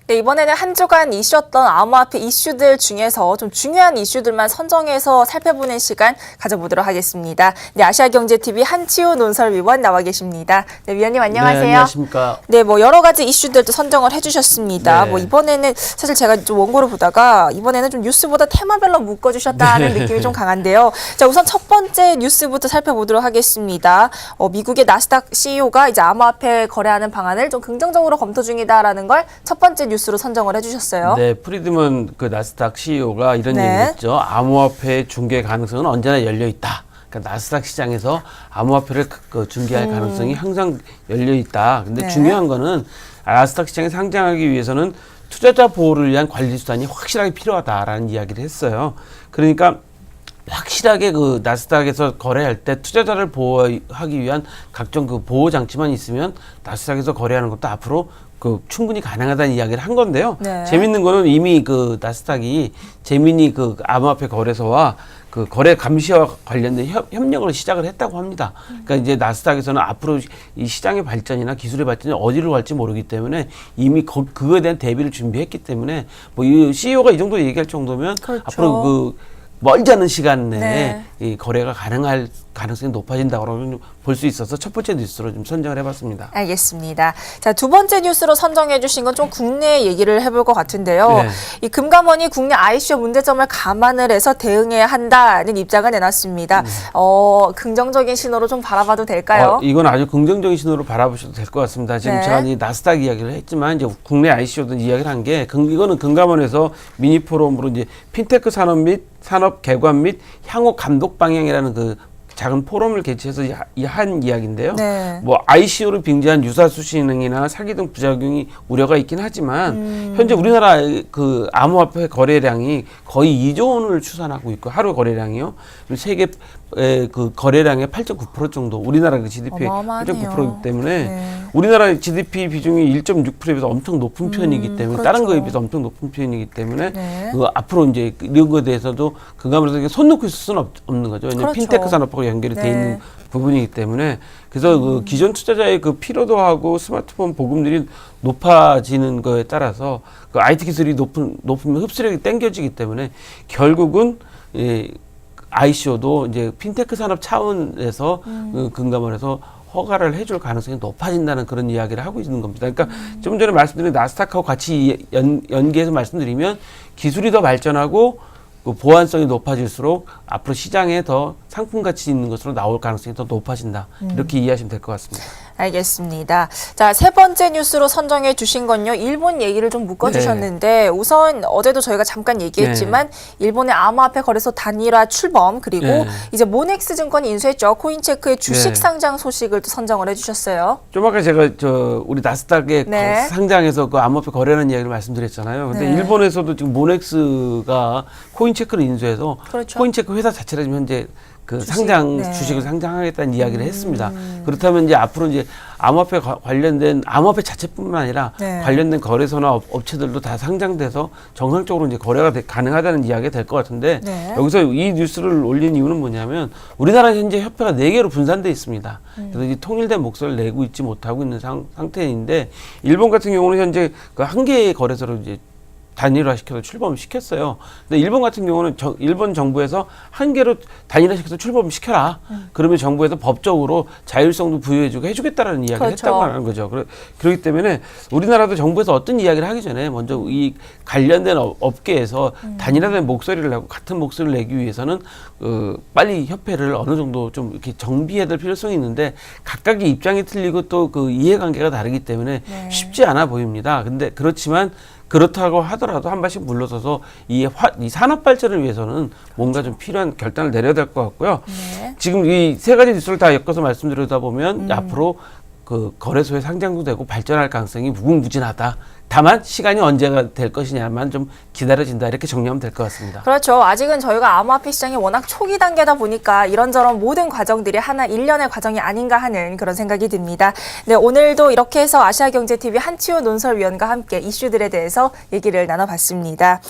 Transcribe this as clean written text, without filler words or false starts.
네, 이번에는 한 주간 이슈였던 암호화폐 이슈들 중에서 좀 중요한 이슈들만 선정해서 살펴보는 시간 가져보도록 하겠습니다. 네, 아시아경제TV 한치우 논설위원 나와 계십니다. 네, 위원님 안녕하세요. 네, 안녕하십니까. 네, 여러 가지 이슈들도 선정을 해주셨습니다. 네. 이번에는 사실 제가 좀 원고를 보다가 이번에는 좀 뉴스보다 테마별로 묶어주셨다는 느낌이 좀 강한데요. 자, 우선 첫 번째 뉴스부터 살펴보도록 하겠습니다. 미국의 나스닥 CEO가 이제 암호화폐 거래하는 방안을 좀 긍정적으로 검토 중이다라는 걸 첫 번째 뉴스로 선정을 해주셨어요. 네, 프리드먼 그 나스닥 CEO가 이런 네. 얘기를 했죠. 암호화폐 중개 가능성은 언제나 열려 있다. 그러니까 나스닥 시장에서 암호화폐를 중개할 가능성이 항상 열려 있다. 근데 네. 중요한 거는 나스닥 시장에 상장하기 위해서는 투자자 보호를 위한 관리 수단이 확실하게 필요하다라는 이야기를 했어요. 그러니까 확실하게 그 나스닥에서 거래할 때 투자자를 보호하기 위한 각종 그 보호 장치만 있으면 나스닥에서 거래하는 것도 앞으로 충분히 가능하다는 이야기를 한 건데요. 네. 재밌는 거는 이미 그 나스닥이 재민이 그 암호화폐 거래소와 그 거래 감시와 관련된 협력을 시작을 했다고 합니다. 그러니까 이제 나스닥에서는 앞으로 이 시장의 발전이나 기술의 발전이 어디로 갈지 모르기 때문에 이미 그거에 대한 대비를 준비했기 때문에 이 CEO가 이 정도 얘기할 정도면 그렇죠. 앞으로 멀지 않은 시간 내에 네. 이 거래가 가능할 가능성이 높아진다고 볼 수 있어서 첫 번째 뉴스로 좀 선정을 해봤습니다. 알겠습니다. 자, 두 번째 뉴스로 선정해 주신 건 좀 국내 얘기를 해볼 것 같은데요. 네. 이 금감원이 국내 ICO 문제점을 감안을 해서 대응해야 한다는 입장을 내놨습니다. 긍정적인 신호로 좀 바라봐도 될까요? 이건 아주 긍정적인 신호로 바라보셔도 될 것 같습니다. 지금 네. 제가 이 나스닥 이야기를 했지만 이제 국내 ICO도 이야기를 한 게 이거는 금감원에서 미니 포럼으로 이제 핀테크 산업 및 산업 개관 및 향후 감독 방향이라는 그 작은 포럼을 개최해서 한 이야기인데요. 네. ICO를 빙자한 유사수시 행위나 사기 등 부작용이 우려가 있긴 하지만 현재 우리나라 그 암호화폐 거래량이 거의 2조 원을 추산하고 있고 하루 거래량이요. 세계 그 거래량의 8.9% 정도 우리나라 그 GDP의 8.9%이기 때문에 네. 우리나라 GDP 비중이 1.6%에 비해서 엄청 높은 편이기 때문에 그렇죠. 다른 거에 비해서 엄청 높은 편이기 때문에 네. 앞으로 이제 이런 거에 대해서도 금감원에서 손 놓고 있을 수는 없는 거죠. 왜냐하면 그렇죠. 핀테크 산업하고 연결이 네. 돼 있는 부분이기 때문에 그래서 그 기존 투자자의 그 피로도하고 스마트폰 보급률이 높아지는 거에 따라서 그 IT 기술이 높으면 흡수력이 땡겨지기 때문에 결국은 ICO도 이제 핀테크 산업 차원에서 금감원에서 허가를 해줄 가능성이 높아진다는 그런 이야기를 하고 있는 겁니다. 그러니까 좀 전에 말씀드린 나스닥하고 같이 연계해서 말씀드리면 기술이 더 발전하고 그 보안성이 높아질수록 앞으로 시장에 더 상품 가치 있는 것으로 나올 가능성이 더 높아진다. 이렇게 이해하시면 될 것 같습니다. 알겠습니다. 자, 세 번째 뉴스로 선정해 주신 건요. 일본 얘기를 좀 묶어주셨는데 우선 어제도 저희가 잠깐 얘기했지만 일본의 암호화폐 거래소 단일화 출범 그리고 이제 모넥스 증권이 인수했죠. 코인체크의 주식 상장 소식을 또 선정을 해주셨어요. 좀 아까 제가 우리 나스닥에 네. 상장해서 그 암호화폐 거래하는 이야기를 말씀드렸잖아요. 근데 네. 일본에서도 지금 모넥스가 코인체크를 인수해서 그렇죠. 코인체크 회사 자체를 지금 현재 주식을 상장하겠다는 이야기를 했습니다. 그렇다면 이제 앞으로 이제 암호화폐 관련된 암호화폐 자체뿐만 아니라 관련된 거래소나 업체들도 다 상장돼서 정상적으로 이제 거래가 가능하다는 이야기가 될 것 같은데 여기서 이 뉴스를 올린 이유는 뭐냐면 우리나라 현재 협회가 4개로 분산돼 있습니다. 그래서 이 통일된 목소리를 내고 있지 못하고 있는 상태인데 일본 같은 경우는 현재 그 1개의 거래소로 이제 단일화시켜서 출범을 시켰어요. 근데 일본 같은 경우는 일본 정부에서 1개로 단일화시켜서 출범을 시켜라. 그러면 정부에서 법적으로 자율성도 부여해주고 해주겠다라는 이야기를 그렇죠. 했다고 하는 거죠. 그렇기 때문에 우리나라도 정부에서 어떤 이야기를 하기 전에 먼저 이 관련된 업계에서 단일화된 목소리를 내고 같은 목소리를 내기 위해서는 빨리 협회를 어느 정도 좀 이렇게 정비해야 될 필요성이 있는데 각각의 입장이 틀리고 또 그 이해관계가 다르기 때문에 쉽지 않아 보입니다. 근데 그렇다고 하더라도 한 발씩 물러서서 이 산업 발전을 위해서는 뭔가 좀 필요한 결단을 내려야 될 것 같고요. 지금 이 세 가지 뉴스를 다 엮어서 말씀드리다 보면 앞으로 그 거래소에 상장도 되고 발전할 가능성이 무궁무진하다. 다만 시간이 언제가 될 것이냐만 좀 기다려진다. 이렇게 정리하면 될 것 같습니다. 그렇죠. 아직은 저희가 암호화폐 시장이 워낙 초기 단계다 보니까 이런저런 모든 과정들이 하나 일련의 과정이 아닌가 하는 그런 생각이 듭니다. 네, 오늘도 이렇게 해서 아시아경제TV 한치우 논설위원과 함께 이슈들에 대해서 얘기를 나눠봤습니다.